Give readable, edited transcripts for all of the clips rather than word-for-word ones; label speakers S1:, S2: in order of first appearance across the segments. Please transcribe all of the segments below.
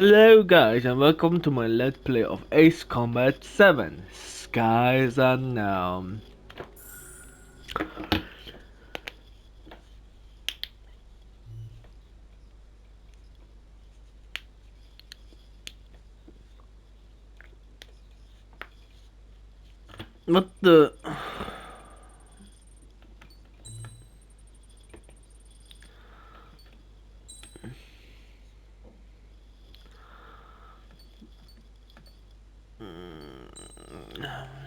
S1: Hello guys and welcome to my let's play of Ace Combat 7 Skies Unknown. What the...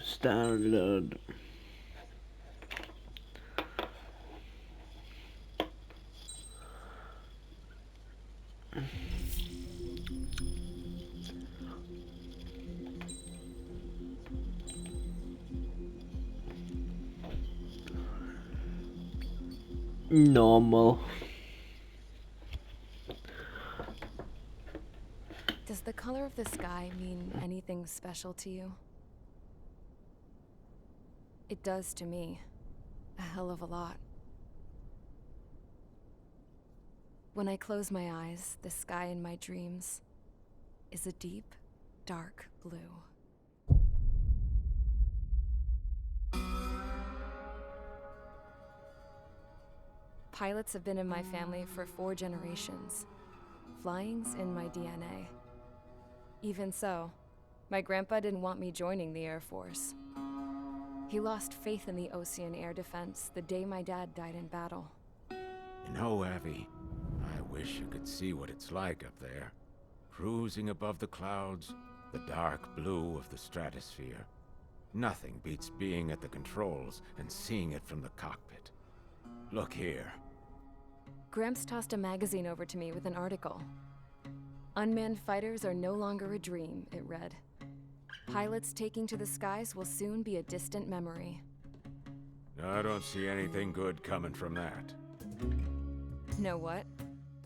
S1: Standard. Normal.
S2: Does the color of the sky mean anything special to you? It does to me. A hell of a lot. When I close my eyes, the sky in my dreams is a deep, dark blue. Pilots have been in my family for 4 generations. Flying's in my DNA. Even so, my grandpa didn't want me joining the Air Force. He lost faith in the Ocean Air Defense the day my dad died in battle.
S3: You know, Abby, I wish you could see what it's like up there. Cruising above the clouds, the dark blue of the stratosphere. Nothing beats being at the controls and seeing it from the cockpit. Look here.
S2: Gramps tossed a magazine over to me with an article. Unmanned fighters are no longer a dream, it read. Pilots taking to the skies will soon be a distant memory.
S3: I don't see anything good coming from that.
S2: Know what?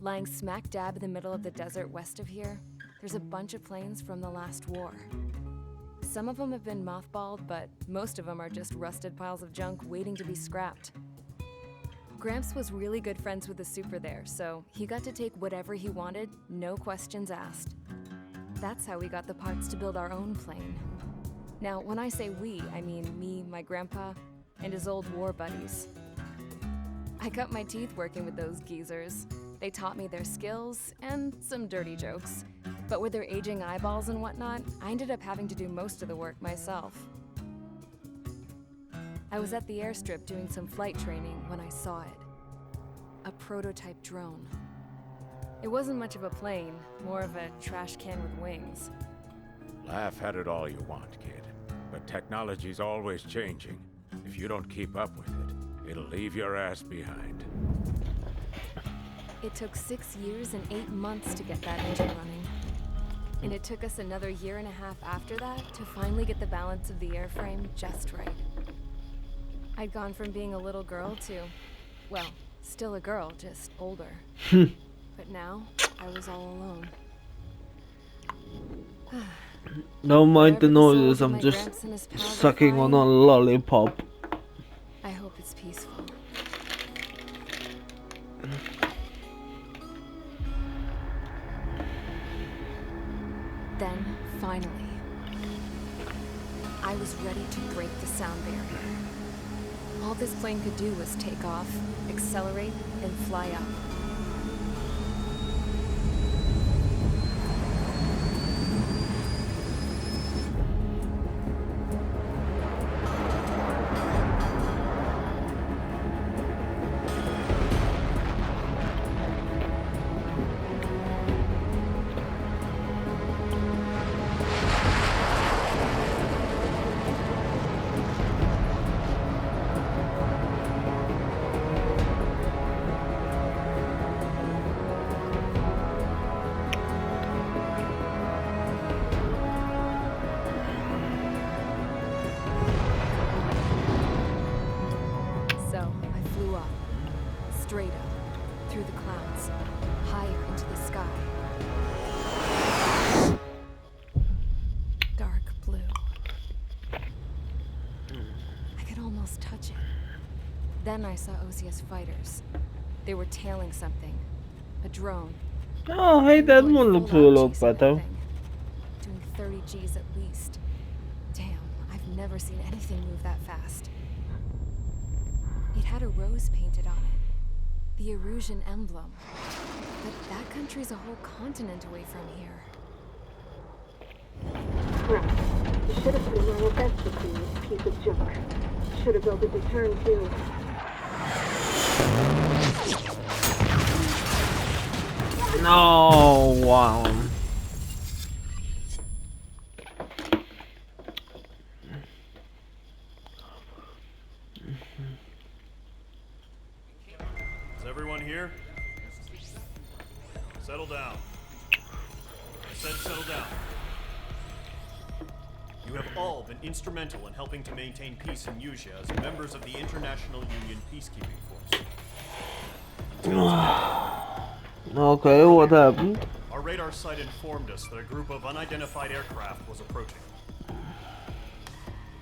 S2: Lying smack dab in the middle of the desert west of here, there's a bunch of planes from the last war. Some of them have been mothballed, but most of them are just rusted piles of junk waiting to be scrapped. Gramps was really good friends with the super there, so he got to take whatever he wanted, no questions asked. That's how we got the parts to build our own plane. Now, when I say we, I mean me, my grandpa, and his old war buddies. I cut my teeth working with those geezers. They taught me their skills and some dirty jokes. But with their aging eyeballs and whatnot, I ended up having to do most of the work myself. I was at the airstrip doing some flight training when I saw it. A prototype drone. It wasn't much of a plane, more of a trash can with wings.
S3: Laugh at it all you want, kid. But technology's always changing. If you don't keep up with it, it'll leave your ass behind.
S2: It took 6 years and 8 months to get that engine running. And it took us another year and a half after that to finally get the balance of the airframe just right. I'd gone from being a little girl to, well, still a girl, just older. But now, I was all alone.
S1: Don't mind the
S2: Wherever
S1: noises,
S2: souls of
S1: I'm
S2: my
S1: just
S2: Gramps and his pals are
S1: sucking on a
S2: flying,
S1: lollipop.
S2: I hope it's peaceful. Then, finally, I was ready to break the sound barrier. All this plane could do was take off, accelerate, and fly up. So, I flew up, straight up, through the clouds, higher into the sky. Dark blue. I could almost touch it. Then I saw OCS fighters. They were tailing something. A drone.
S1: Oh, hey,
S2: You're
S1: that
S2: going
S1: one looks a
S2: full-on
S1: lot
S2: chasing that
S1: better.
S2: thing. Doing 30 Gs at least. Damn, I've never seen anything move that fast. It had a rose painted on it. The Erusian emblem. But that country's a whole continent away from here.
S4: Crap. You should have put in my offensive thing, this piece of junk. Should have built it to turn, too.
S1: No, wow.
S5: Is everyone here? Settle down. I said settle down. You have all been instrumental in helping to maintain peace in Yuzha as members of the International Union Peacekeeping Force. Until today,
S1: Okay, what happened?
S5: our radar site informed us that a group of unidentified aircraft was approaching.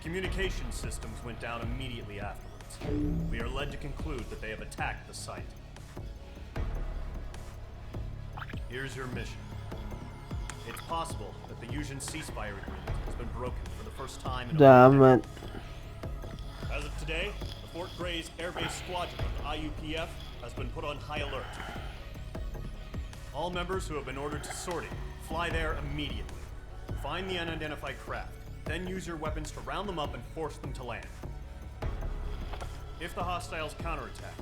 S5: Communication systems went down immediately afterwards. We are led to conclude that they have attacked the site. Here's your mission. It's possible that the Yuzhan ceasefire agreement has been broken for the first time in
S1: Damn
S5: over a
S1: it.
S5: decade. As of today, the Fort Grays Air Base Squadron of the IUPF has been put on high alert. All members who have been ordered to sortie, fly there immediately. Find the unidentified craft, then use your weapons to round them up and force them to land. If the hostiles counterattack,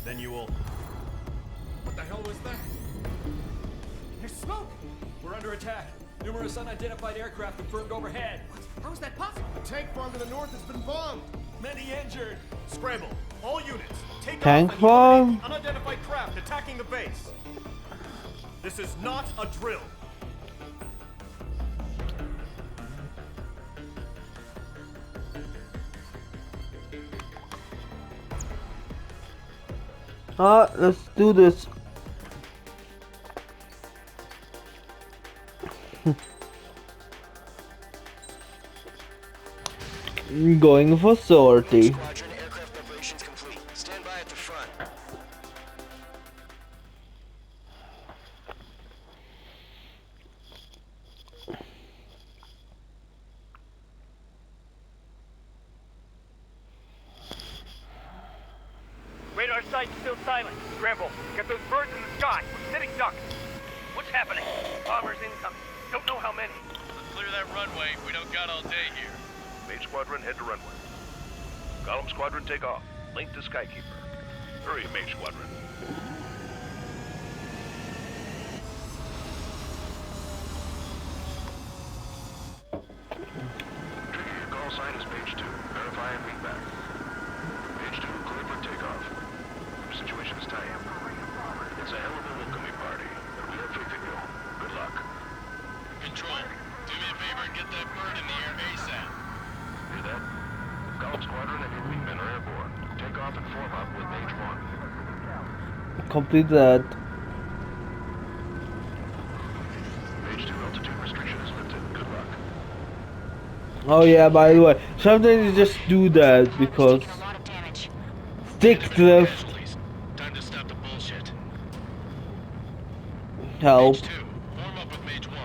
S5: then you will...
S6: What the hell was that? There's smoke! We're under attack. Numerous unidentified aircraft confirmed overhead. What? How is that possible?
S7: The tank farm to the north has been bombed.
S6: Many injured.
S5: Scramble! All units, take
S1: Tank
S5: off and
S1: farm?
S5: eliminate the unidentified craft attacking the base! This is not a drill!
S1: Let's do this. Going for sortie.
S8: Squadron aircraft preparations complete. Stand by at the front.
S9: Radar site's still silent. Scramble. Get those birds in the sky. We're sitting ducks. What's happening? Bombers incoming. Don't know how many.
S10: Let's clear that runway. We don't got all day here.
S11: Mage Squadron, head to runway. Column Squadron, take off. Link to Skykeeper. Hurry, Mage Squadron. Trigger, your call sign is Page 2. Verify and read back. Page 2, clear for takeoff. Situation is tight. It's a hell of a welcoming party, but we have faith in you. Good luck.
S10: Control, do me a favor and get that bird in the air ASAP.
S11: Hear that? Column Squadron and your wingmen are airborne. Take off and form up with Mage 1.
S1: Complete that.
S11: Page 2, altitude restriction is lifted. Good luck.
S1: Oh yeah, by the way, sometimes you just do that because stick drift
S10: Please. Time to stop the bullshit.
S1: help.
S10: Mage 2, form up with Mage 1.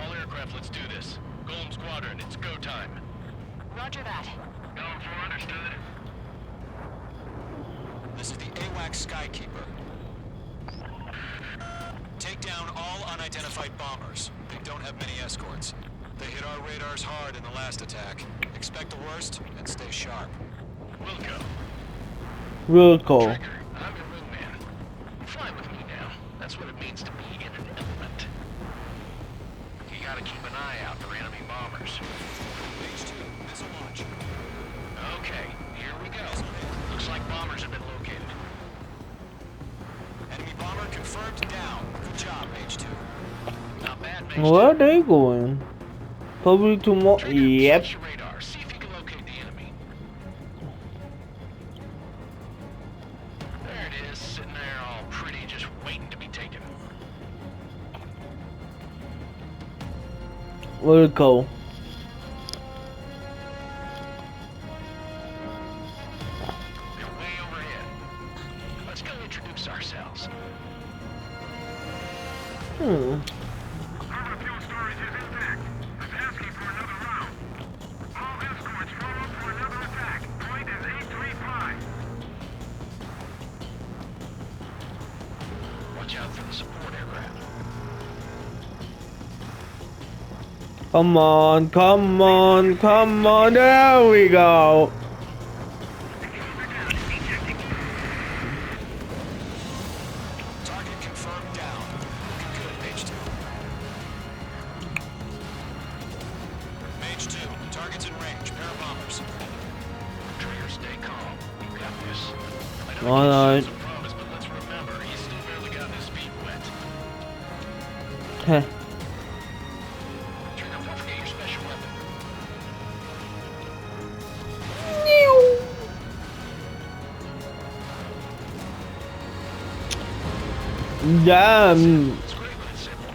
S10: All aircraft, let's do this. Golem Squadron, it's go time.
S4: Roger that.
S11: Column 4, understood.
S8: This is the AWACS Skykeeper. Take down all unidentified bombers. They don't have many escorts. They hit our radars hard in the last attack. Expect the worst and stay sharp.
S10: Wilco.
S1: Real cool.
S11: Trigger, I'm your wingman. Fly with me now. That's what it means to be in an element. You gotta keep an eye out for enemy bombers.
S8: Page 2, missile launch.
S11: Okay, here we go. Looks like bombers have been located.
S8: Enemy bomber confirmed down. Good job, Page 2.
S11: Not bad, Mage.
S1: Where are they going? Probably tomorrow.
S11: Trigger,
S1: Yep.
S11: search your radar. See if you can locate the enemy. There it is, sitting there all pretty, just waiting to be taken.
S1: Real cool.
S11: They're way overhead. Let's go introduce ourselves.
S1: Come on, come on, come on. There we go.
S8: Target confirmed down. Looking good, Mage 2. Mage 2, target's in range. Pair of bombers.
S10: Trigger, stay calm. You got this. I know
S1: All
S10: you
S1: right.
S10: can't show some promise, but let's remember, he's still barely gotten his feet wet.
S1: Heh.
S10: Trigger, don't forget your special weapon.
S1: Damn.
S10: It's great when it's simple.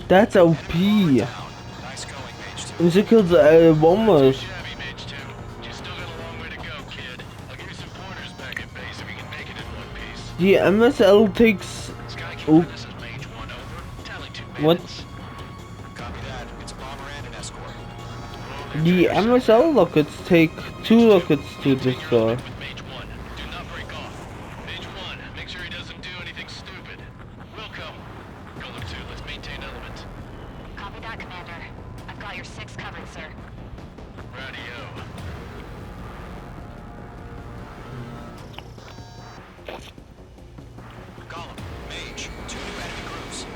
S1: That's OP.
S8: Nice going, Mage 2.
S1: It's because bombers.
S10: Shabby, Mage 2. You still got a long way to go, kid. I'll give you some pointers back at base if you can make it in one piece.
S1: The MSL takes.
S10: Skykeeper, this is Mage 1, over. Tally 2
S1: What?
S10: minutes.
S8: Copy that. It's a bomber and an escort.
S1: The MSL rockets take 2 rockets to destroy.
S10: With Mage 1. Do not break off. Mage 1, make sure he doesn't do anything stupid. Welcome. Golem 2, let's maintain element.
S2: Copy that, Commander. I've got your 6 covered, sir.
S10: Radio.
S8: Golem, Mage, 2 new enemy groups.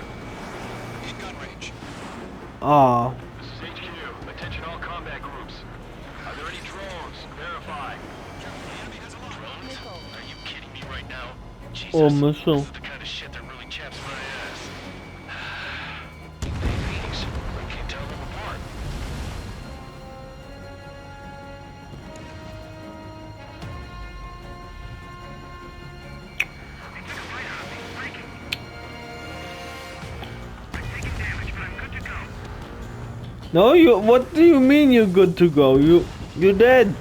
S8: In gun range.
S1: Ah.
S11: This is HQ. Attention all combat groups. Are there any drones? Verify.
S10: Drones? Are you kidding me right now? Jesus.
S1: Oh, missile.
S10: This is the kind of shit that really chaps my ass. Babies. I can't tell them apart.
S1: No, you. What do you mean you're good to go? You're dead.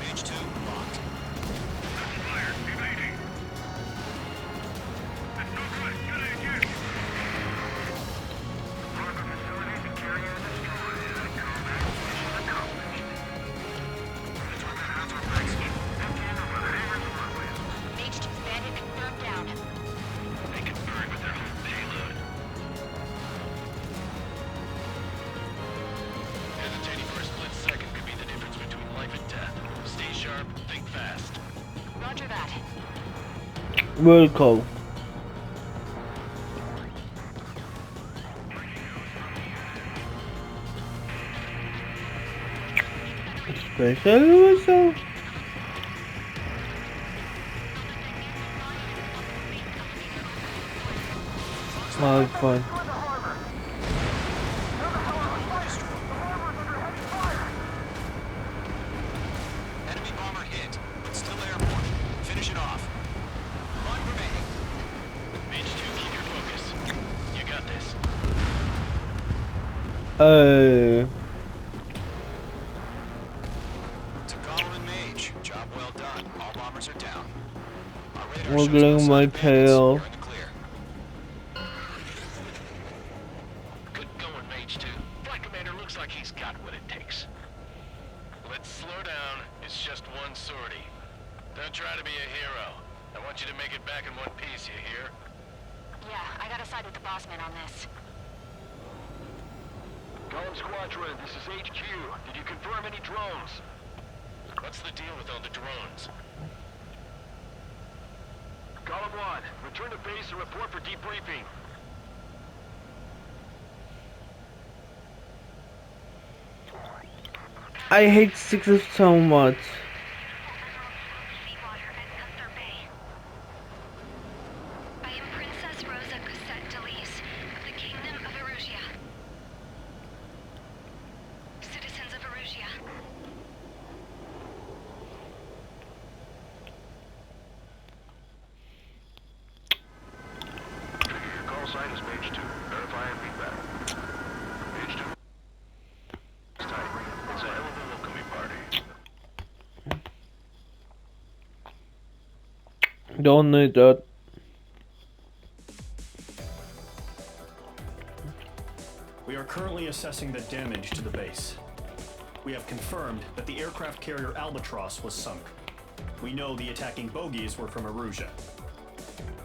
S8: Mage 2, locked.
S2: Mage 2 bandit confirmed down.
S10: They can burn with their whole payload. Hesitating for a split second could be the difference between life and death. Stay sharp, think fast.
S2: Roger that.
S1: Welcome. Special whistle. Oh, fine.
S8: Enemy bomber hit, but still airborne. Finish it off. 1 remaining.
S10: Mage 2, keep your focus. You got this.
S8: To Golem and Mage, job well done. All bombers are down. Our radar shows
S1: Wiggling
S8: no
S1: my
S8: sign of bandits.
S1: tail.
S8: You're in the clear.
S10: Good going, Mage 2. Flight Commander looks like he's got what it takes. Let's slow down. It's just one sortie. Don't try to be a hero. I want you to make it back in one piece, you hear?
S2: Yeah, I gotta side with the boss man on this.
S11: Golem Squadron, this is HQ. Did you confirm any drones?
S10: What's the deal with all the drones?
S11: Golem 1, return to base and report for debriefing.
S1: I hate sixes so much.
S2: I am Princess Rosa Cosette Delise of the Kingdom of Erusia. Citizens of Erusia.
S11: Your call sign is Mage 2. Verify and feedback. Mage 2. It's tight. It's a hell of a welcoming party.
S1: Don't need that.
S5: We are currently assessing the damage to the base. We have confirmed that the aircraft carrier Albatross was sunk. We know the attacking bogies were from Erusia.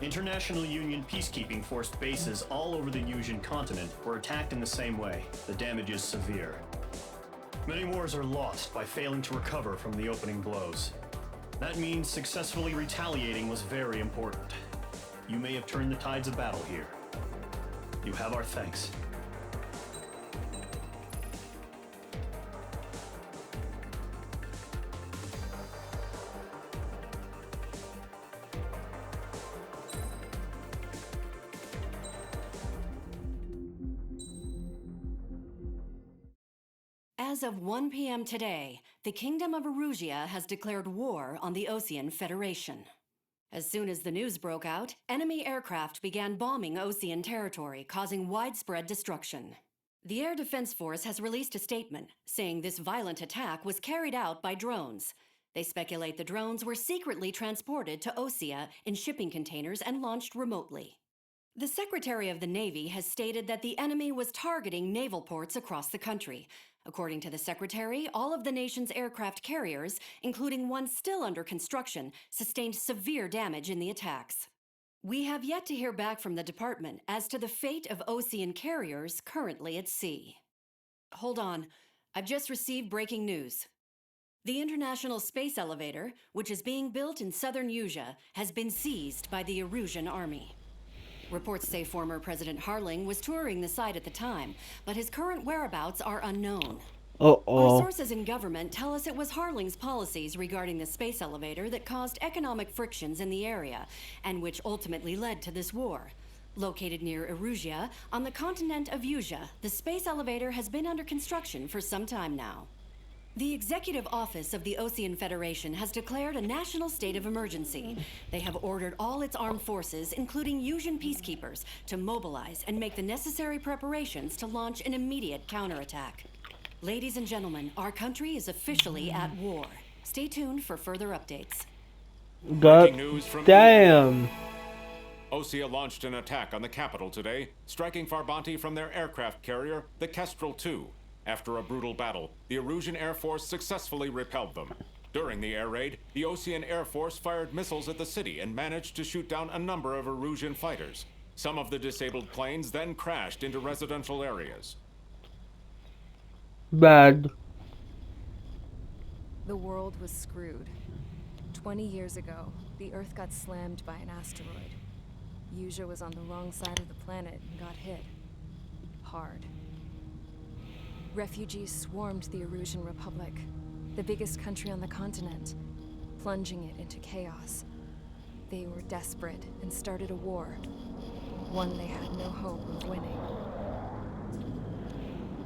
S5: International Union peacekeeping force bases all over the Yusian continent were attacked in the same way. The damage is severe. Many wars are lost by failing to recover from the opening blows. That means successfully retaliating was very important. You may have turned the tides of battle here. You have our thanks.
S12: As of 1 p.m. today, the Kingdom of Erusia has declared war on the Osean Federation. As soon as the news broke out, enemy aircraft began bombing Osean territory, causing widespread destruction. The Air Defense Force has released a statement saying this violent attack was carried out by drones. They speculate the drones were secretly transported to Osea in shipping containers and launched remotely. The Secretary of the Navy has stated that the enemy was targeting naval ports across the country. According to the Secretary, all of the nation's aircraft carriers, including one still under construction, sustained severe damage in the attacks. We have yet to hear back from the department as to the fate of Osean carriers currently at sea. Hold on, I've just received breaking news. The International Space Elevator, which is being built in southern Yusia, has been seized by the Erusian army. Reports say former President Harling was touring the site at the time, but his current whereabouts are unknown. Our sources in government tell us it was Harling's policies regarding the space elevator that caused economic frictions in the area, and which ultimately led to this war. Located near Erusia, on the continent of Yusia, the space elevator has been under construction for some time now. The Executive Office of the Osean Federation has declared a national state of emergency. They have ordered all its armed forces, including Yusian peacekeepers, to mobilize and make the necessary preparations to launch an immediate counterattack. Ladies and gentlemen, our country is officially at war. Stay tuned for further updates.
S3: Breaking news from
S1: damn.
S3: Osea launched an attack on the capital today, striking Farbanti from their aircraft carrier, the Kestrel II. After a brutal battle, the Erusian Air Force successfully repelled them. During the air raid, the Osean Air Force fired missiles at the city and managed to shoot down a number of Erusian fighters. Some of the disabled planes then crashed into residential areas.
S1: Bad.
S2: The world was screwed. 20 years ago, the Earth got slammed by an asteroid. Yusia was on the wrong side of the planet and got hit. Hard. Refugees swarmed the Erusian Republic, the biggest country on the continent, plunging it into chaos. They were desperate and started a war, one they had no hope of winning.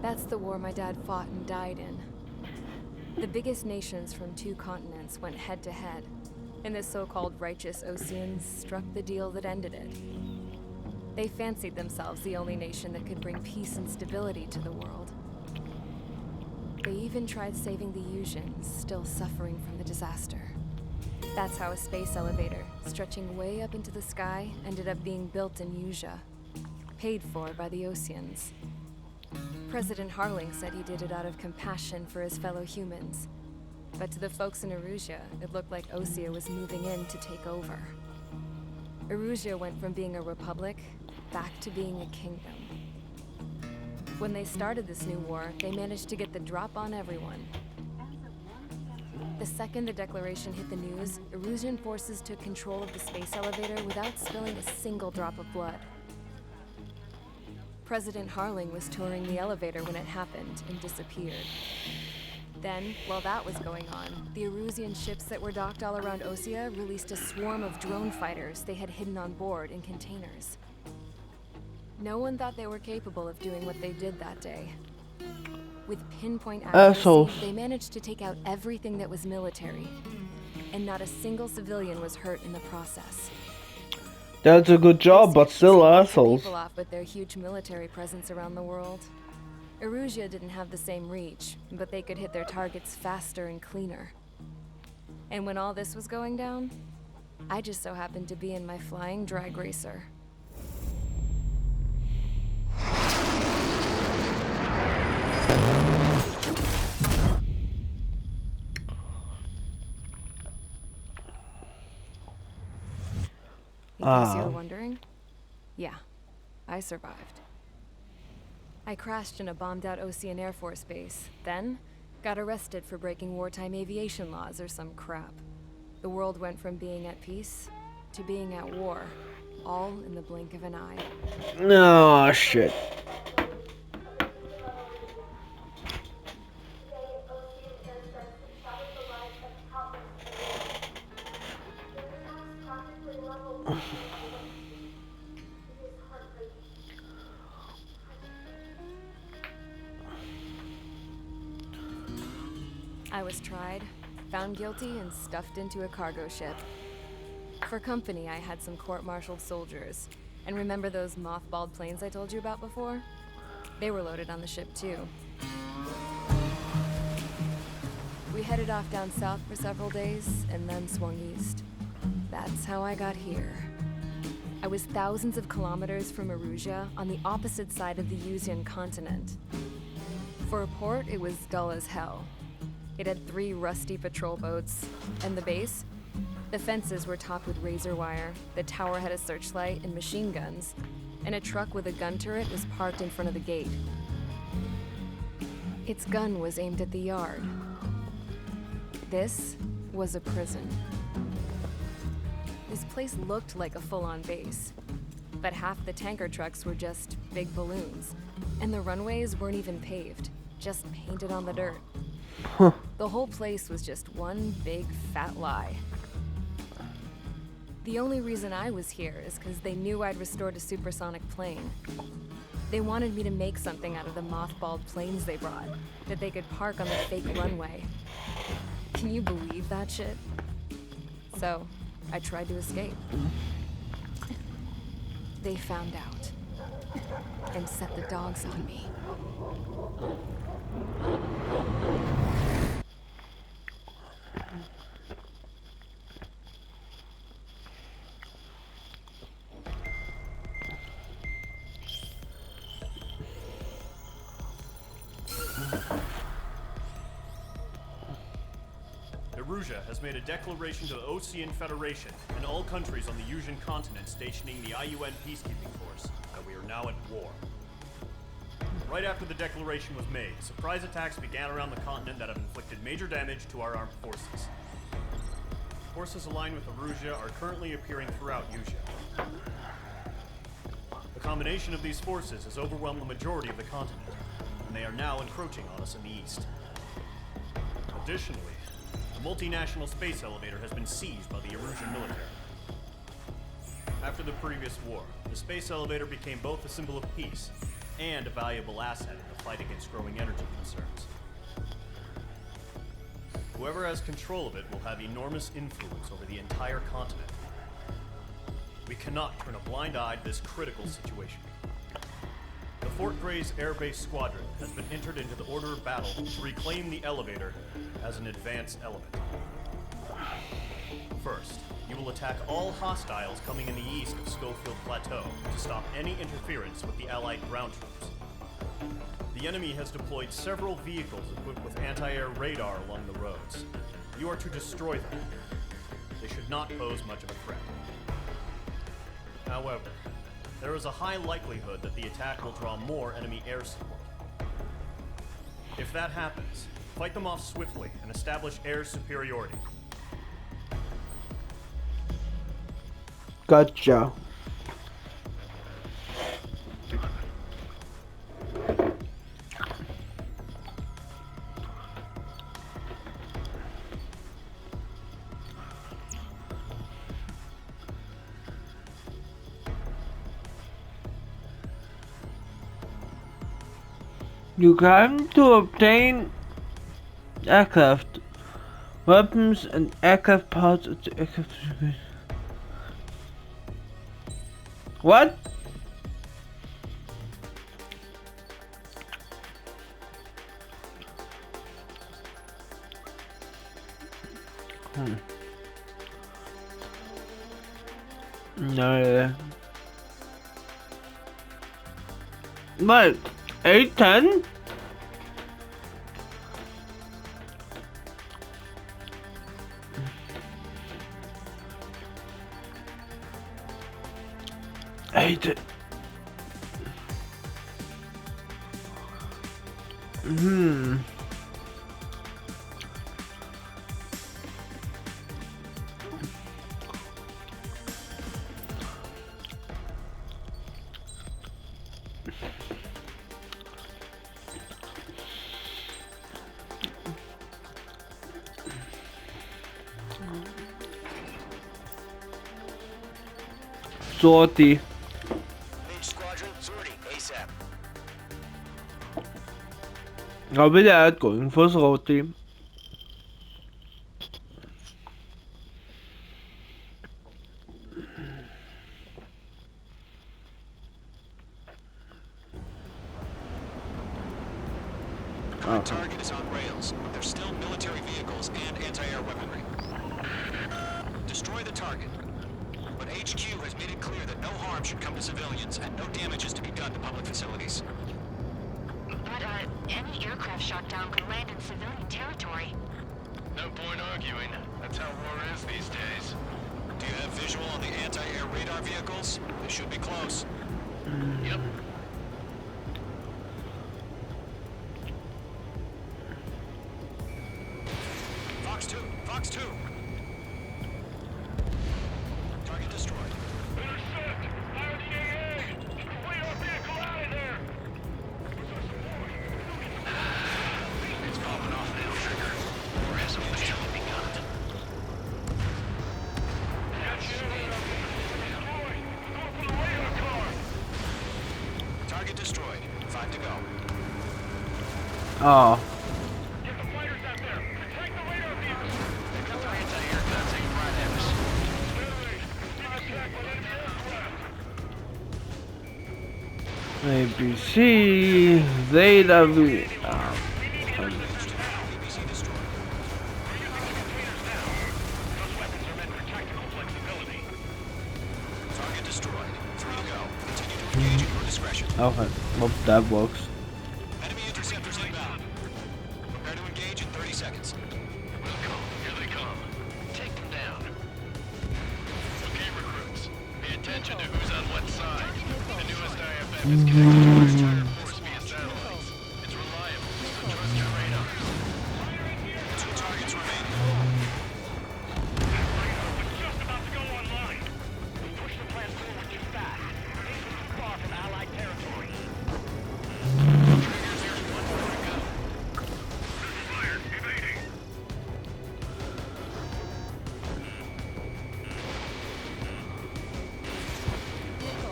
S2: That's the war my dad fought and died in. The biggest nations from 2 continents went head-to-head, and the so-called righteous Oseans struck the deal that ended it. They fancied themselves the only nation that could bring peace and stability to the world. They even tried saving the Yusians, still suffering from the disaster. That's how a space elevator, stretching way up into the sky, ended up being built in Yusia, paid for by the Oseans. President Harling said he did it out of compassion for his fellow humans. But to the folks in Erusia, it looked like Osea was moving in to take over. Erusia went from being a republic back to being a kingdom. When they started this new war, they managed to get the drop on everyone. The second the declaration hit the news, Erusian forces took control of the space elevator without spilling a single drop of blood. President Harling was touring the elevator when it happened and disappeared. Then, while that was going on, the Erusian ships that were docked all around Osea released a swarm of drone fighters they had hidden on board in containers. No one thought they were capable of doing what they did that day. With pinpoint accuracy, they managed to take out everything that was military, and not a single civilian was hurt in the process.
S1: That's a good job, but still assholes.
S2: People off with their huge military presence around the world. Erusia didn't have the same reach, but they could hit their targets faster and cleaner. And when all this was going down, I just so happened to be in my flying drag racer. In case you were wondering, yeah, I survived. I crashed in a bombed-out Ocean Air Force base, then got arrested for breaking wartime aviation laws or some crap. The world went from being at peace to being at war, all in the blink of an eye.
S1: Oh, shit.
S2: I was tried, found guilty, and stuffed into a cargo ship. For company, I had some court-martialed soldiers. And remember those mothballed planes I told you about before? They were loaded on the ship, too. We headed off down south for several days, and then swung east. That's how I got here. I was thousands of kilometers from Erusia, on the opposite side of the Yuzian continent. For a port, it was dull as hell. It had 3 rusty patrol boats, and the base? The fences were topped with razor wire, the tower had a searchlight and machine guns, and a truck with a gun turret was parked in front of the gate. Its gun was aimed at the yard. This was a prison. This place looked like a full-on base, but half the tanker trucks were just big balloons, and the runways weren't even paved, just painted on the dirt. The whole place was just one big fat lie. The only reason I was here is because they knew I'd restored a supersonic plane. They wanted me to make something out of the mothballed planes they brought, that they could park on the fake runway. Can you believe that shit? So, I tried to escape. They found out, and set the dogs on me.
S5: Erusia has made a declaration to the Ocean Federation and all countries on the Yuzian continent stationing the IUN peacekeeping force that we are now at war. Right after the declaration was made, surprise attacks began around the continent that have inflicted major damage to our armed forces. Forces aligned with Erusia are currently appearing throughout Yusia. The combination of these forces has overwhelmed the majority of the continent, and they are now encroaching on us in the east. Additionally, a multinational space elevator has been seized by the Erusian military. After the previous war, the space elevator became both a symbol of peace and a valuable asset in the fight against growing energy concerns. Whoever has control of it will have enormous influence over the entire continent. We cannot turn a blind eye to this critical situation. The Fort Gray's Air Base Squadron has been entered into the order of battle to reclaim the elevator as an advanced element. First, you will attack all hostiles coming in the east of Schofield Plateau to stop any interference with the Allied ground troops. The enemy has deployed several vehicles equipped with anti-air radar along the roads. You are to destroy them. They should not pose much of a threat. However, there is a high likelihood that the attack will draw more enemy air support. If that happens, fight them off swiftly and establish air superiority.
S1: Gotcha. You can to obtain aircraft, weapons, and aircraft parts at the aircraft. What? No. But 810? Eight. Sortie.
S8: Mage Squadron, sortie, ASAP.
S1: I'll be there going for sortie.
S8: Current target is on rails, but there's still military vehicles and anti-air weaponry. Destroy the target. But HQ has made it clear that no harm should come to civilians and no damage is to be done to public facilities.
S13: But, any aircraft shot down could land in civilian territory.
S10: No point arguing. That's how war is these days.
S8: Do you have visual on the anti-air radar vehicles? They should be close.
S10: Yep.
S8: Fox 2! Fox 2! Target destroyed.
S10: Intercept! Fire the AA! Clear our vehicle out of there! It's popping off now, Trigger. Or has officially begun.
S8: Target destroyed. 5 to go.
S1: Oh.
S10: Get the fighters out there! Protect the radar vehicles! They've got their anti-air guns aimed right at us. Steady! Being attacked by enemy aircraft!
S1: ABC, ZW.
S8: ABC destroyed.
S10: We're using the containers now. Those weapons are meant for tactical flexibility.
S8: Target destroyed. 3 to go. Continue to engage at your discretion.
S1: Okay, well, that works.
S8: Enemy interceptors inbound. Prepare to engage in 30 seconds.
S10: Welcome. Here they come. Take them down. Okay, recruits. Pay attention to who's on what side. The newest IFF is connected to our entire force via satellites. It's reliable, so trust your radar.
S8: 2 targets remaining.
S10: That radar was just about to go online. We pushed the plan forward too fast. This was too far from Allied territory. Triggers, here's one more to go. Fired, evading.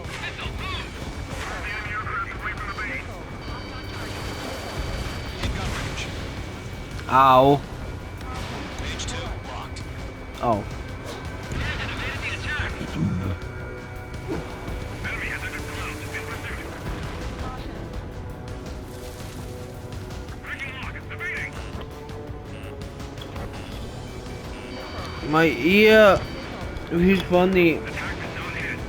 S10: Missile, move! Turn the enemy aircraft away from the base.
S8: In gun range.
S1: Ow.
S8: Page 2 locked.
S1: Oh.
S10: Landed, evaded the attack. Enemy has entered clouds in pursuit. Breaking lock, evading.
S1: My ear. He's funny.
S10: Attack is not hit.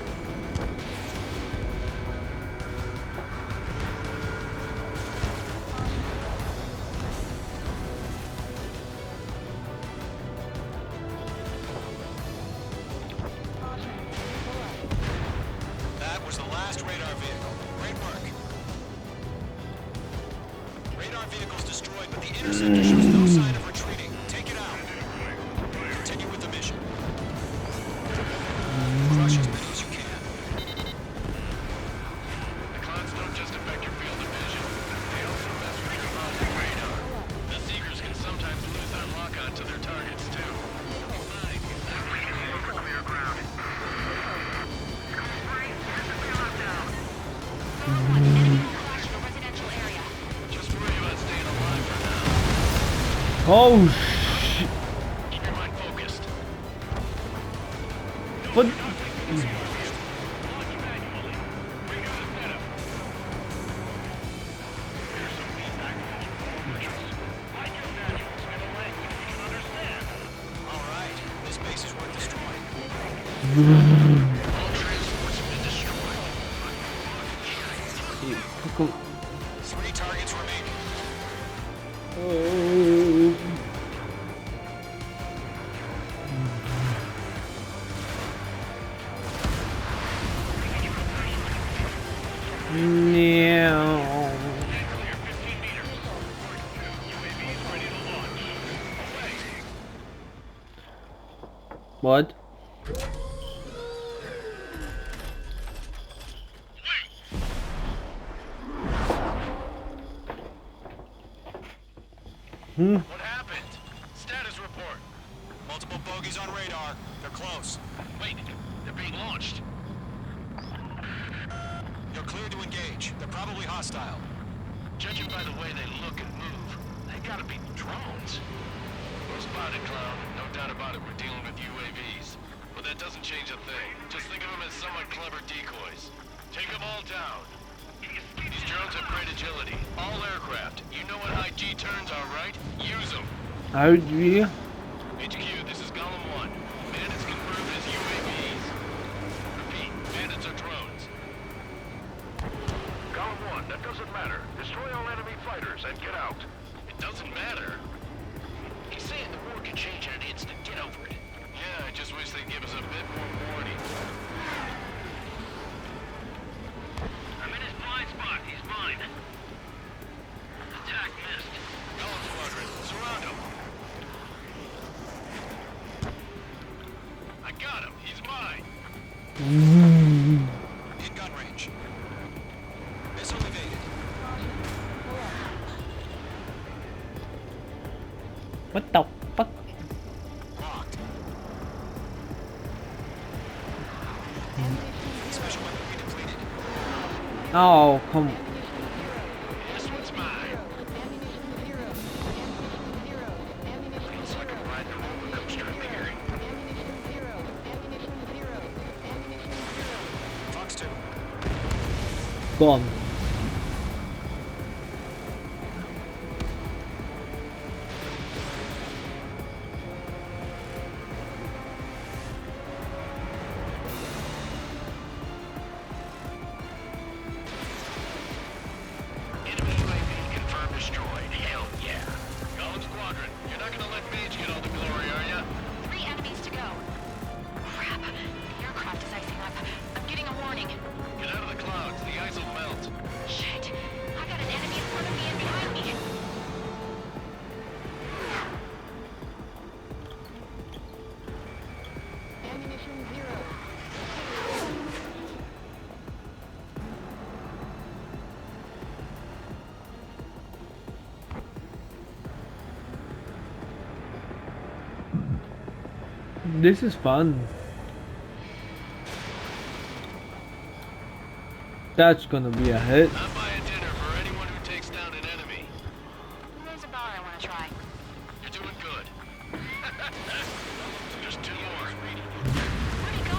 S8: That was the last radar vehicle. Great work. Radar vehicle's destroyed, but the interceptor shows no sign of retreating. Take it out. Continue with the mission. Crush as many as you can.
S10: The clouds don't just affect your field of vision. They also mess with your mounting radar. The Seekers can sometimes lose their lock-on to their targets, too. Clear ground. Just worry about staying alive for now.
S1: Oh, shit.
S10: Keep your mind focused.
S1: But.
S10: Launch manually. Renew the setup. Here's some feedback from your formations. Like your manuals in a language we can understand.
S8: All right. This base is worth destroying.
S10: All
S1: What?
S8: What happened? Status report. Multiple bogies on radar. They're close. Wait, they're being launched. You're cleared to engage. They're probably hostile.
S10: Judging by the way they look and move, they gotta be drones. Well spotted, Clown. No doubt about it, we're dealing with UAVs. But that doesn't change a thing. Just think of them as somewhat clever decoys. Take them all down. These drones have great agility. All aircraft. You know what high G turns are, right? Use them.
S1: How do you?
S10: HQ, this is Golem 1. Bandits confirmed as UAVs. Repeat, bandits are drones.
S11: Golem 1, that doesn't matter. Destroy all enemy fighters and get out.
S10: It doesn't matter.
S8: He's saying the war could change in an instant. Get over it.
S10: Yeah, I just wish they'd give us a bit more warning.
S9: I'm in his blind spot. He's mine. Attack missed.
S10: Golem Squadron, surround him. I got him. He's mine.
S8: In gun range. Missile evaded.
S1: What the fuck?
S8: Locked. Special weapon redepleted.
S1: Oh, come.
S10: This one's mine.
S11: Looks like a ride the roller coaster up here.
S8: Fox 2.
S1: Gone.
S10: Enemy UAV confirmed destroyed. Hell yeah. Golem Squadron, you're not gonna let Mage get all the glory, are ya?
S13: 3 enemies to go. Crap. The aircraft is icing up. I'm getting a warning.
S10: Get out of the clouds. The ice will melt.
S13: Shit. I got an enemy in front of me and behind me. Ammunition 0.
S1: This is fun. That's gonna be a hit.
S10: I'll buy a dinner for anyone who takes down an enemy.
S13: There's a bar I want to try.
S10: You're doing good. Just 2 more.
S13: Where'd he go?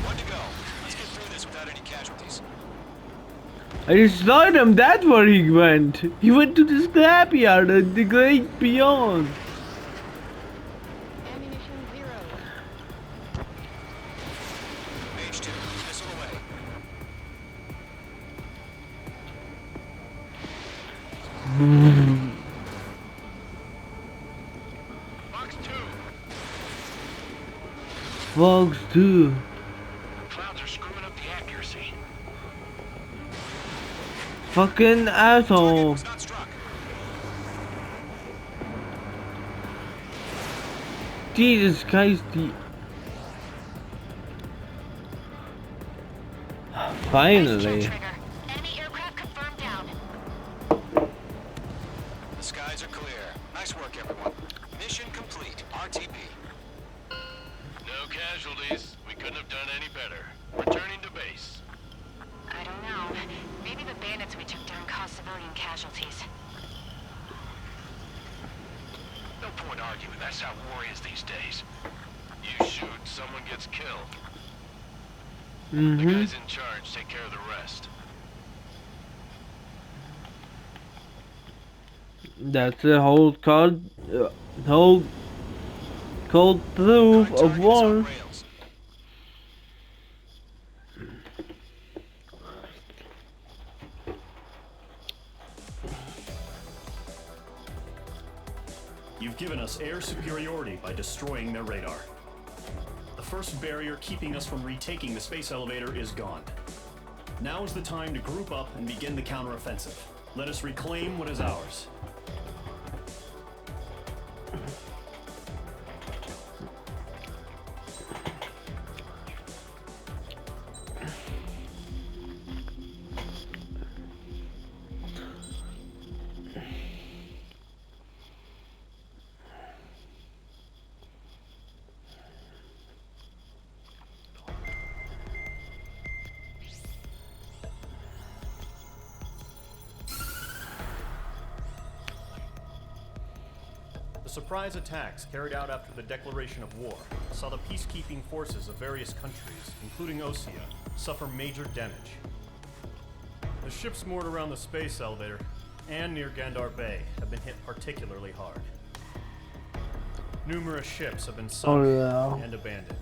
S8: One to go. Let's get through this without any casualties.
S1: I just saw him. That's where he went. He went to the scrapyard, the great beyond.
S13: Ammunition 0.
S8: Mage 2. Missile away.
S10: Fox 2.
S1: Fox 2.
S10: Clouds are screwing up the accuracy.
S1: Fucking asshole.
S8: Was not struck.
S1: Jesus Christ. Finally.
S13: Trigger. Enemy aircraft confirmed down.
S8: The skies are clear. Nice work, everyone. Mission complete. RTB.
S10: No casualties. We couldn't have done any better. Returning to base.
S13: I don't know. Maybe the bandits we took down caused civilian casualties.
S10: No point arguing. That's how war is these days. You shoot, someone gets killed. The guys in charge take care of the rest.
S1: That's the whole cold proof of war.
S5: You've given us air superiority by destroying their radar. The first barrier keeping us from retaking the space elevator is gone. Now is the time to group up and begin the counteroffensive. Let us reclaim what is ours. The surprise attacks carried out after the declaration of war saw the peacekeeping forces of various countries, including Osea, suffer major damage. The ships moored around the space elevator and near Gandar Bay have been hit particularly hard. Numerous ships have been sunk and abandoned.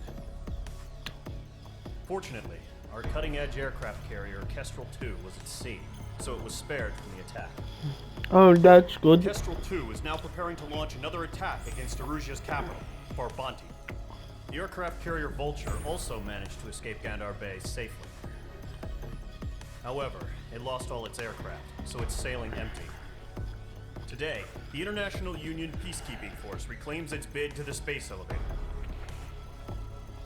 S5: Fortunately, our cutting-edge aircraft carrier Kestrel 2 was at sea, so it was spared from the attack.
S1: Oh, that's good.
S5: Kestrel 2 is now preparing to launch another attack against Erusia's capital, Farbanti. The aircraft carrier Vulture also managed to escape Gandar Bay safely. However, it lost all its aircraft, so it's sailing empty. Today, the International Union Peacekeeping Force reclaims its bid to the space elevator.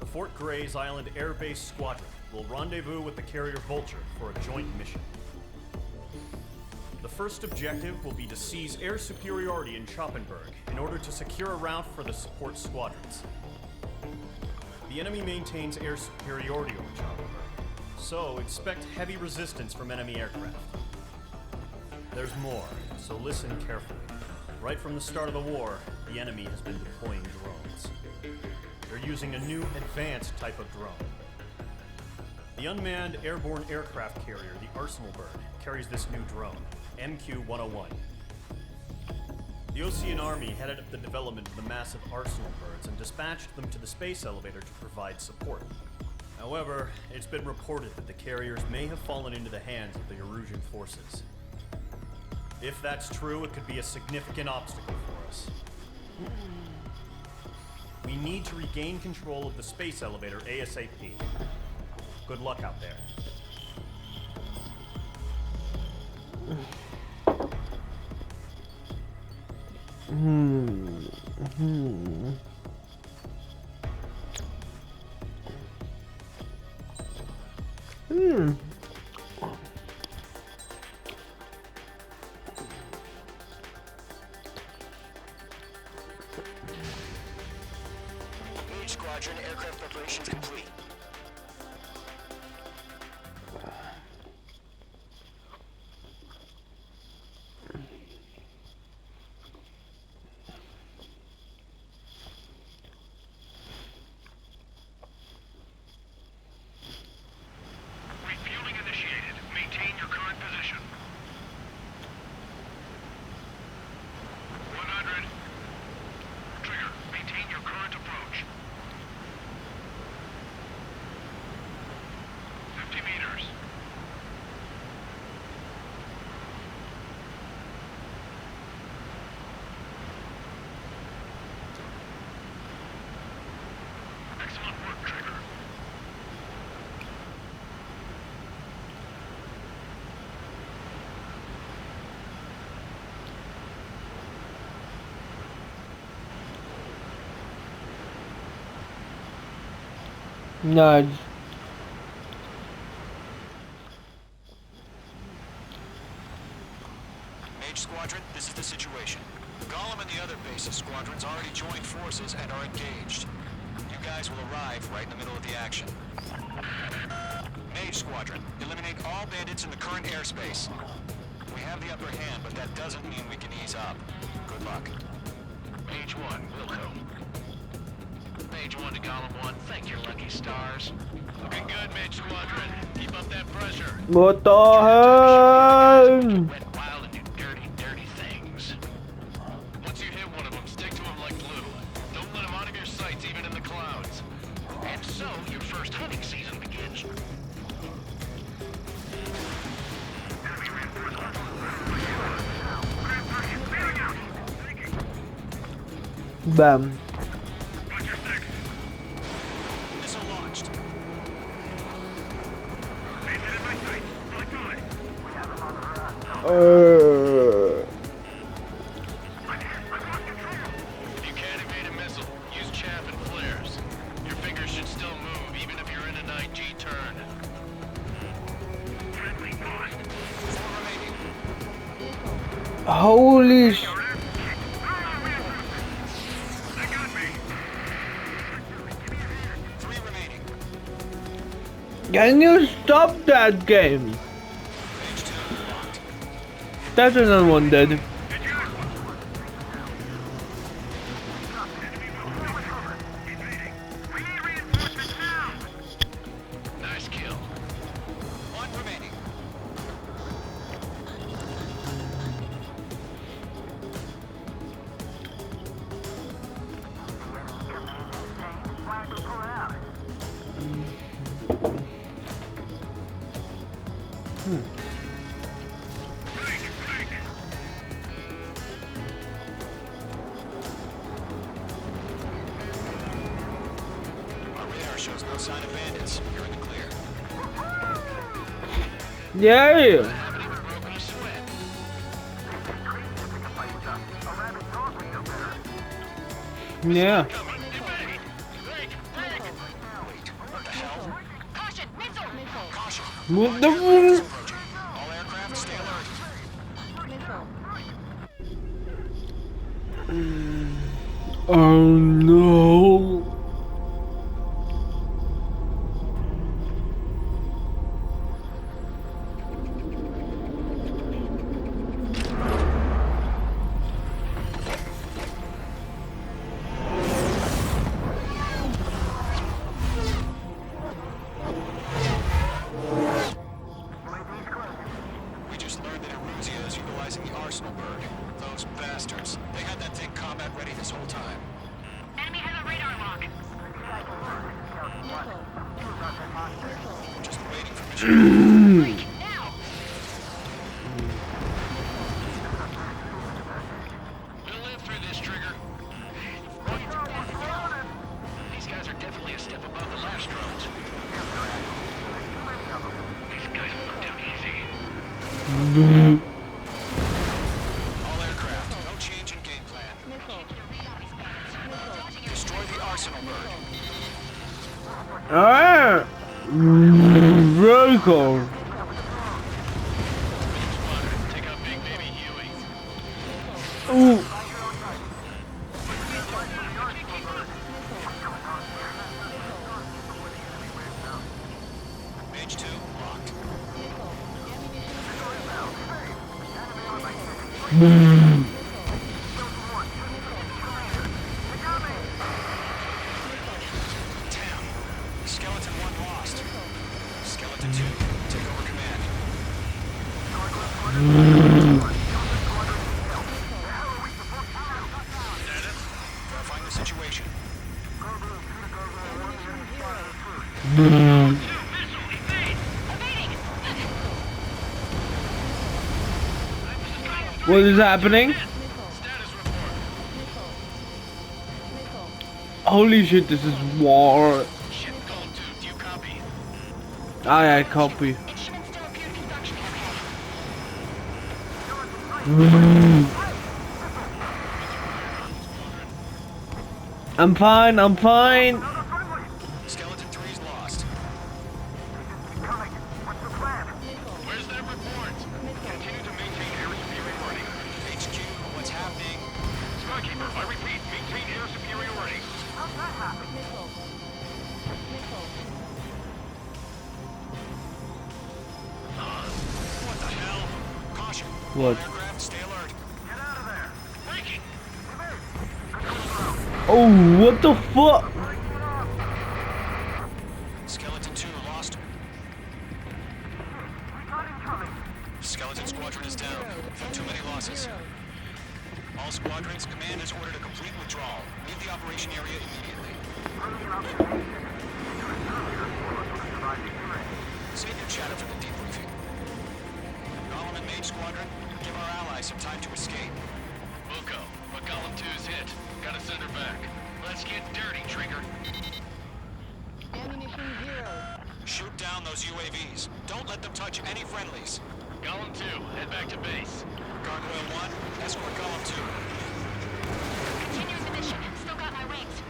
S5: The Fort Gray's Island Air Base Squadron will rendezvous with the carrier Vulture for a joint mission. The first objective will be to seize air superiority in Schoppenberg in order to secure a route for the support squadrons. The enemy maintains air superiority over Schoppenberg, so expect heavy resistance from enemy aircraft. There's more, so listen carefully. Right from the start of the war, the enemy has been deploying drones. They're using a new advanced type of drone. The unmanned airborne aircraft carrier, the Arsenal Bird, carries this new drone, MQ-101. The Ocean Army headed up the development of the massive Arsenal Birds and dispatched them to the space elevator to provide support. However, it's been reported that the carriers may have fallen into the hands of the Erusian forces. If that's true, it could be a significant obstacle for us. We need to regain control of the space elevator ASAP. Good luck out there.
S8: Squadron aircraft preparations complete.
S10: Refueling initiated. Maintain your current position. 100. Trigger, maintain your current approach. 50 meters. Excellent work, Trigger.
S1: Nudge.
S8: Mage Squadron, this is the situation. Golem and the other bases squadrons already joined forces and are engaged. You guys will arrive right in the middle of the action. Mage Squadron, eliminate all bandits in the current airspace. We have the upper hand, but that doesn't mean we can ease up. Good luck.
S10: Mage 1, Wilco. Mage 1 to Golem 1, thank your lucky stars. Looking good, Mage Squadron. Keep up that pressure.
S1: What the hell?
S10: Wet wild and do dirty, dirty things. Once you hit one of them, stick to them like glue. Don't let them out of your sights, even in the clouds. And so, your first hunting season begins.
S1: Bam.
S8: Missile launched.
S10: If you can't evade a missile, use chaff and flares. Your fingers should still move, even if you're in an IG turn.
S1: Holy sh... Can you stop that game? That's another one dead.
S8: Our radar shows no sign of bandits. You're in the clear.
S1: Yeah.
S8: Haven't even broken a sweat.
S1: Yeah.
S8: What the hell?
S13: Caution! Missile!
S8: Caution.
S1: What the
S8: Approaching.
S1: fuck?
S8: All aircraft, stay alert.
S1: Oh no.
S8: We just learned that Eruzia is utilizing the Arsenal bird. Those bastards. They had that thing combat ready this whole time.
S13: Enemy has a radar lock.
S8: Just waiting for mission.
S13: Now!
S10: We'll live through this, Trigger. These guys are definitely a step above the last drones. These guys will go down easy.
S8: All aircraft, no change in game plan. Destroy the Arsenal bird.
S1: Ah. Very cool.
S10: Take out Big Baby Huey.
S1: Ooh.
S8: Mage 2, locked. Damn. Skeleton 1 lost. Skeleton 2, take over command. Verifying the situation.
S1: What is happening? Holy shit, this is war.
S10: Ship Golem 2, do you copy?
S1: I copy.
S13: Instruments still appear to be functioning okay.
S1: I'm fine, I'm fine.
S8: Skeleton 3's lost.
S10: Where's that report?
S11: Continue to maintain air superiority.
S8: HQ, what's happening?
S11: Skykeeper, I repeat, maintain air superiority.
S8: What the hell? Caution.
S1: What?
S8: Aircraft, stay alert.
S11: Get out of there.
S10: Breaking!
S1: Oh, what the fuck?
S8: Skeleton 2 lost. Skeleton Squadron is down. Too many losses. All squadrons, command has ordered a complete withdrawal. Leave the operation area immediately. Save your chatter for the debriefing. Golem and Mage Squadron, give our allies some time to escape.
S10: Buko, but Golem 2's hit. Gotta send her back. Let's get dirty, Trigger.
S8: Shoot down those UAVs. Don't let them touch any friendlies.
S10: Golem 2, head back to base.
S8: Gargoyle 1, escort Golem 2.
S13: Continuing the mission. Still got my wings.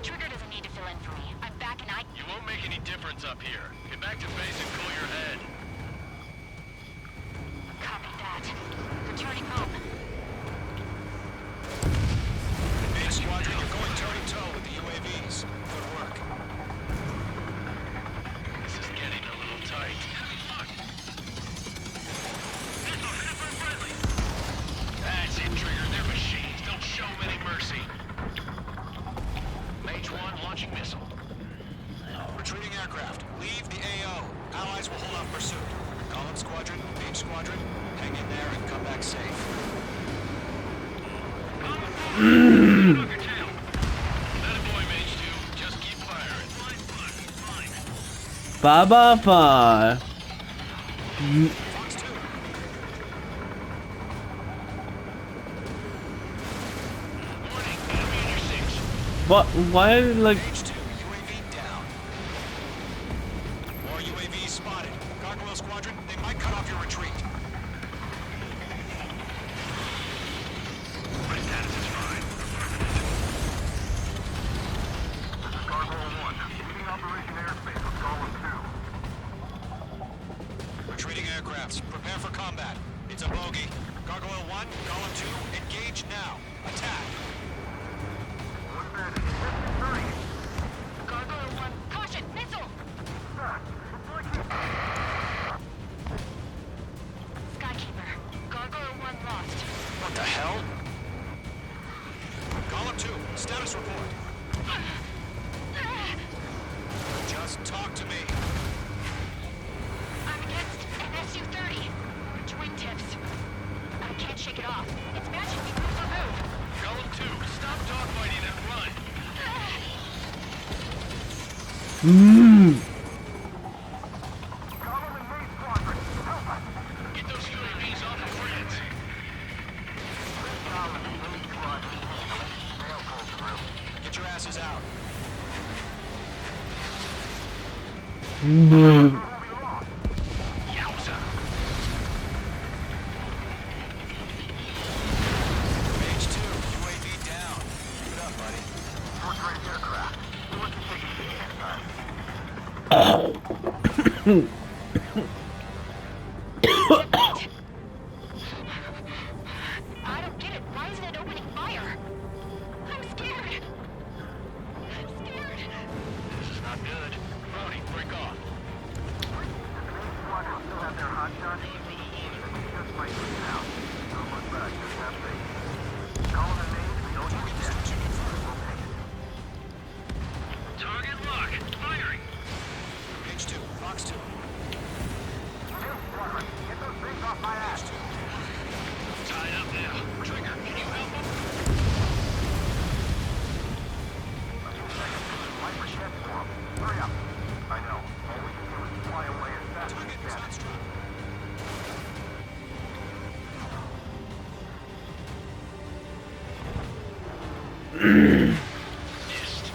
S13: Trigger doesn't need to fill in for me. I'm back and
S10: You won't make any difference up here. Get back to base and cool your head.
S13: copy that. Returning home.
S8: Mage Squadron, you're going toe-to-toe with the UAVs. Good work.
S10: This is getting a little tight. That's it, Trigger. They're machines. Don't show them any mercy. Mage 1 launching missile.
S8: Retreating aircraft, leave the AO. Allies will hold off pursuit. Golem Squadron, Mage Squadron, hang in there and come back safe.
S10: Attaboy, Mage 2. Just keep firing.
S1: Bye bye bye. Mm. What? Why? Like.
S8: H2, UAV down. More UAVs spotted. Gargoyle Squadron, they might cut off your retreat.
S11: My status is fine. This is Gargoyle 1. Leaving Operation Airspace with Golem 2.
S8: Retreating aircrafts, prepare for combat. It's a bogey. Gargoyle 1, Golem 2, engage now. Attack.
S11: What's that? Three.
S13: Gargoyle 1, caution, missile! Skykeeper, Gargoyle 1 lost.
S8: What the hell? Golem 2, status report. Just talk to me.
S13: I'm against an Su-30. Twin tips. I can't shake it off. It's matching me move for move.
S10: Golem 2, stop dogfighting and run.
S1: Mm.
S10: Get those UAVs off of France.
S8: Get your asses out.
S1: Mm.
S10: Yowza.
S8: H2, UAV down. Keep it up, buddy.
S11: Short-range aircraft. Who wants to take a seat inside?
S13: I don't get it. Why isn't it opening fire? I'm scared. I'm scared.
S10: This is not good. Brody, break off.
S11: Does the main squadron still have their hot shots? Just might be now. Don't look back. Just have faith. Call them names. We don't need yet. We'll take it.
S10: Target lock. Firing.
S8: H2, Fox 2.
S11: Main squadron, get those things off my ass.
S10: Tied up now. Trigger, can you help him?
S11: A few seconds till this light machete form. Hurry up. I know. All we can do is fly away as fast as we can.
S10: Missed.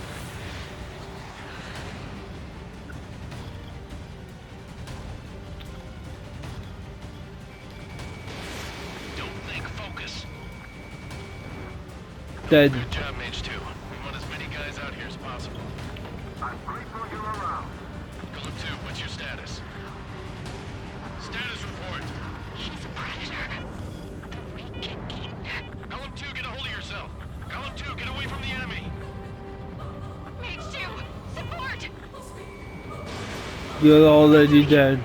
S10: Don't think, focus.
S1: Dead.
S10: Good job, Mage 2. We want as many guys out here as possible.
S11: I'm grateful you're around.
S10: Golem 2, what's your status? Status report.
S13: He's a predator. The Weekend King.
S10: Golem 2, get a hold of yourself. Golem 2, get away from the enemy.
S13: Mage 2, support!
S1: You're already dead.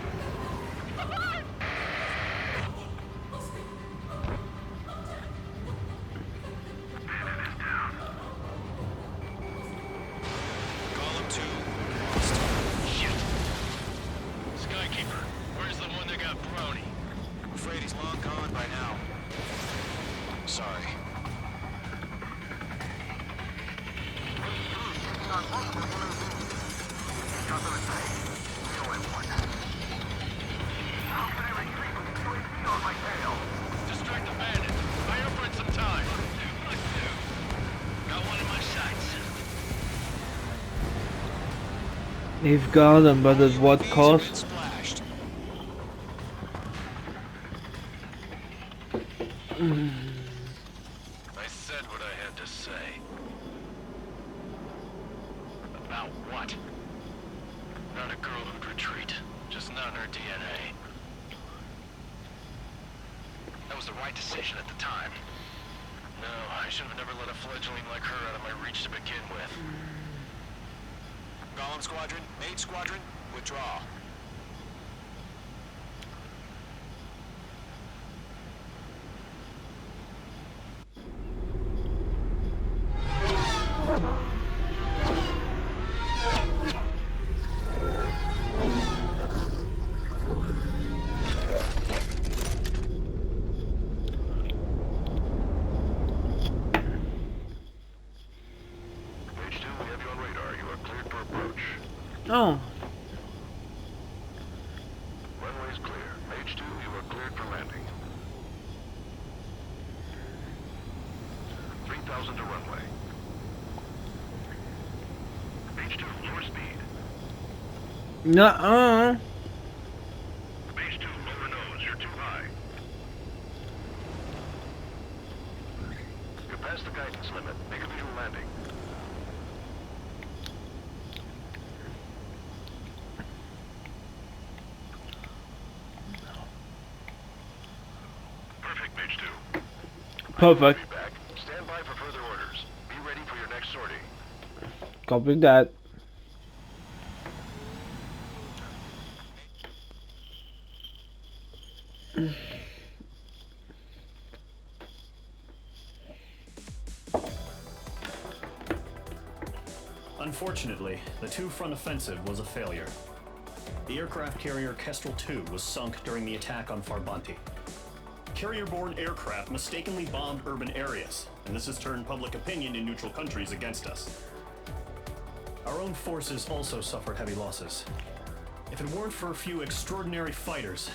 S8: Golem 2, lost.
S10: Shit. Skykeeper, where's the one that got Brony?
S8: I'm afraid he's long gone by now. Sorry.
S10: Distract the bandit. I offered some time. Got one in my sights.
S1: He's got him, but at what cost?
S8: Splashed.
S10: I said what I had to say. About what? Not a girl who'd retreat. Just not in her DNA. That was the right decision at the time. No, I should have never let a fledgling like her out of my reach to begin with.
S8: Golem Squadron, Mage Squadron, withdraw.
S11: H2, we have you on radar. You are cleared for approach.
S1: Oh.
S11: Runway's clear. H2, lower speed.
S1: Nuh-uh.
S11: H2, lower nose. You're too high. You're past the guidance limit. Make a visual landing. Perfect, H2.
S1: Perfect.
S11: Feedback. Stand by for further orders. Be ready for your next sortie.
S1: Copy that.
S5: Unfortunately, the two-front offensive was a failure. The aircraft carrier Kestrel II was sunk during the attack on Farbanti. Carrier-borne aircraft mistakenly bombed urban areas, and this has turned public opinion in neutral countries against us. Our own forces also suffered heavy losses. If it weren't for a few extraordinary fighters,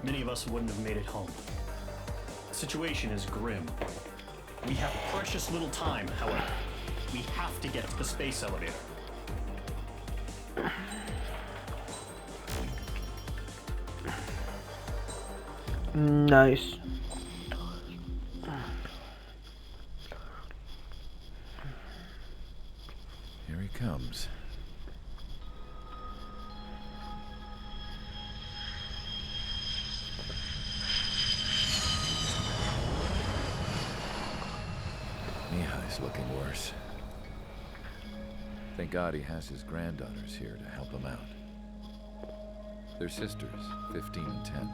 S5: many of us wouldn't have made it home. The situation is grim. We have precious little time, however. We have to get to the space elevator.
S1: Nice.
S3: Here he comes. Mihai's looking worse. Thank God he has his granddaughters here to help him out. They're sisters, 15 and 10.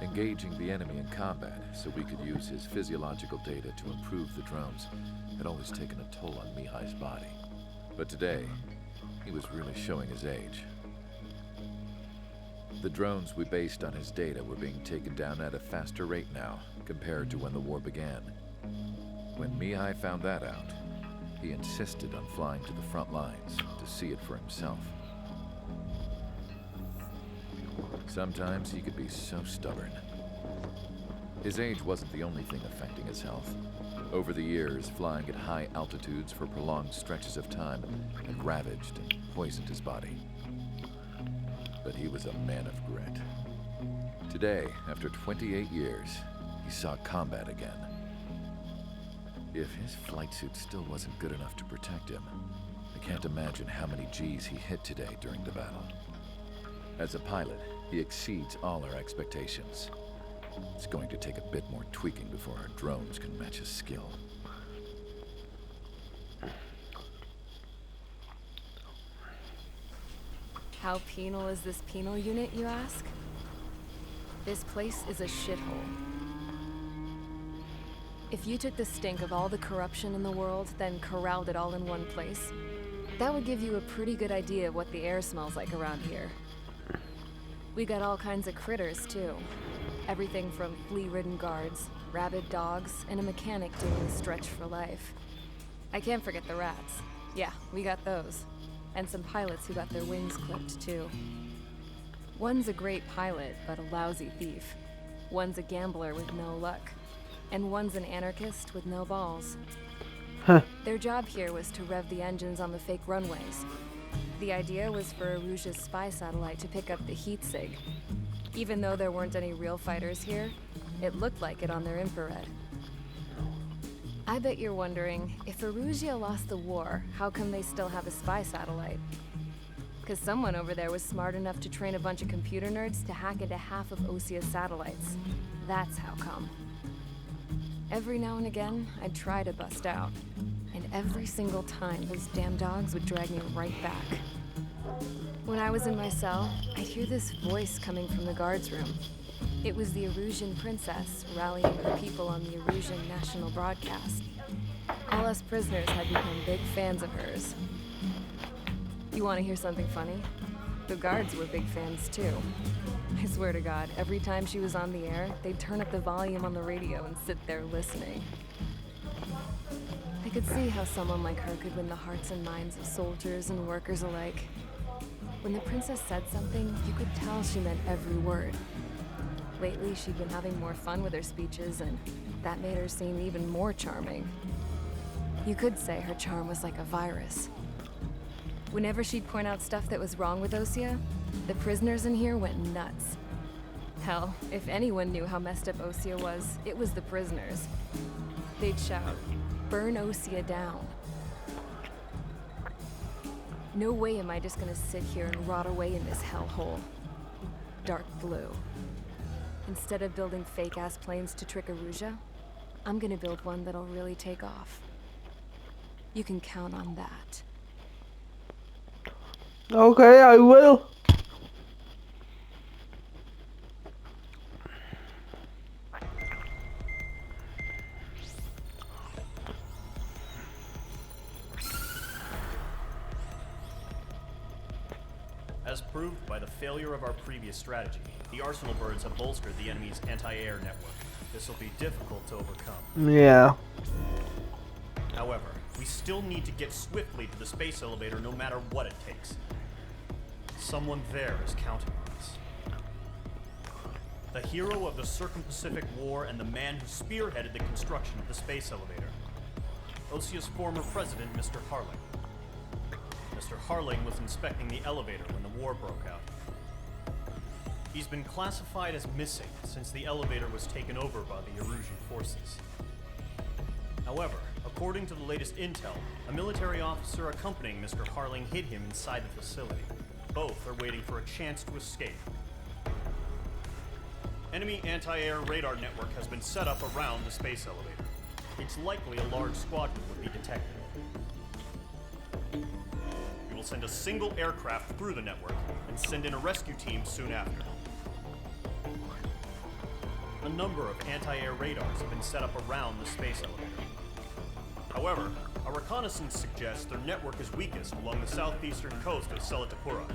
S3: Engaging the enemy in combat so we could use his physiological data to improve the drones had always taken a toll on Mihai's body. But today, he was really showing his age. The drones we based on his data were being taken down at a faster rate now compared to when the war began. When Mihai found that out, he insisted on flying to the front lines to see it for himself. Sometimes he could be so stubborn. His age wasn't the only thing affecting his health. Over the years, flying at high altitudes for prolonged stretches of time had ravaged and poisoned his body. But he was a man of grit. Today, after 28 years, he saw combat again. If his flight suit still wasn't good enough to protect him, I can't imagine how many G's he hit today during the battle. As a pilot, he exceeds all our expectations. It's going to take a bit more tweaking before our drones can match his skill.
S2: How penal is this penal unit, you ask? This place is a shithole. If you took the stink of all the corruption in the world, then corralled it all in one place, that would give you a pretty good idea of what the air smells like around here. We got all kinds of critters, too. Everything from flea-ridden guards, rabid dogs, and a mechanic doing the stretch for life. I can't forget the rats. Yeah, we got those. And some pilots who got their wings clipped, too. One's a great pilot, but a lousy thief. One's a gambler with no luck. And one's an anarchist with no balls.
S1: Huh.
S2: Their job here was to rev the engines on the fake runways. The idea was for Aruja's spy satellite to pick up the heat sig. Even though there weren't any real fighters here, it looked like it on their infrared. I bet you're wondering, if Aruja lost the war, how come they still have a spy satellite? Because someone over there was smart enough to train a bunch of computer nerds to hack into half of Osia's satellites. That's how come. Every now and again, I'd try to bust out. And every single time, those damn dogs would drag me right back. When I was in my cell, I'd hear this voice coming from the guards room. It was the Arusian princess rallying her people on the Arusian national broadcast. All us prisoners had become big fans of hers. You want to hear something funny? The guards were big fans too. I swear to God, every time she was on the air, they'd turn up the volume on the radio and sit there listening. I could see how someone like her could win the hearts and minds of soldiers and workers alike. When the princess said something, you could tell she meant every word. Lately, she'd been having more fun with her speeches, and that made her seem even more charming. You could say her charm was like a virus. Whenever she'd point out stuff that was wrong with Osea, the prisoners in here went nuts. Hell, if anyone knew how messed up Osea was, it was the prisoners. They'd shout, "Burn Osea down." No way am I just gonna sit here and rot away in this hellhole. Dark blue. Instead of building fake-ass planes to trick Aruja, I'm gonna build one that'll really take off. You can count on that.
S1: Okay, I will.
S5: As proved by the failure of our previous strategy, the Arsenal birds have bolstered the enemy's anti-air network. This will be difficult to overcome.
S1: Yeah.
S5: However, we still need to get swiftly to the space elevator no matter what it takes. Someone there is counting on us. The hero of the Circum-Pacific War and the man who spearheaded the construction of the space elevator. Osea's former president, Mr. Harling. Mr. Harling was inspecting the elevator when the war broke out. He's been classified as missing since the elevator was taken over by the Erusian forces. However, according to the latest intel, a military officer accompanying Mr. Harling hid him inside the facility. Both are waiting for a chance to escape. Enemy anti-air radar network has been set up around the space elevator. It's likely a large squadron would be detected. We will send a single aircraft through the network and send in a rescue team soon after. A number of anti-air radars have been set up around the space elevator. However, our reconnaissance suggests their network is weakest along the southeastern coast of Selatapura,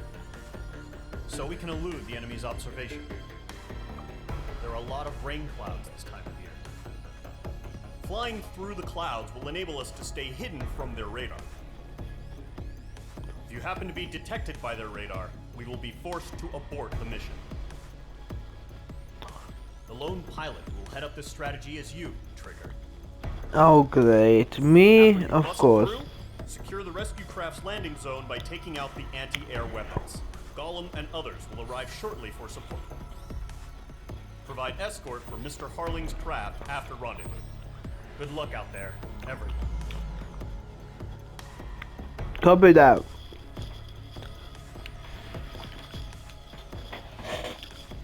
S5: so we can elude the enemy's observation. There are a lot of rain clouds this time of year. Flying through the clouds will enable us to stay hidden from their radar. If you happen to be detected by their radar, we will be forced to abort the mission. The lone pilot who will head up this strategy is you, Trigger.
S1: Oh great, me? Of course.
S5: Through, secure the rescue craft's landing zone by taking out the anti-air weapons. Gollum and others will arrive shortly for support. Provide escort for Mr. Harling's craft after rendezvous. Good luck out there, everyone.
S1: Copy that.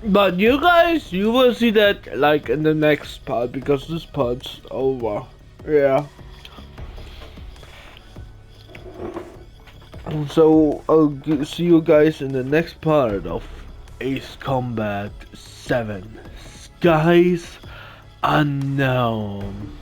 S1: But you guys, you will see that like in the next part because this part's over. Yeah. So I'll see you guys in the next part of Ace Combat 7. Skies Unknown.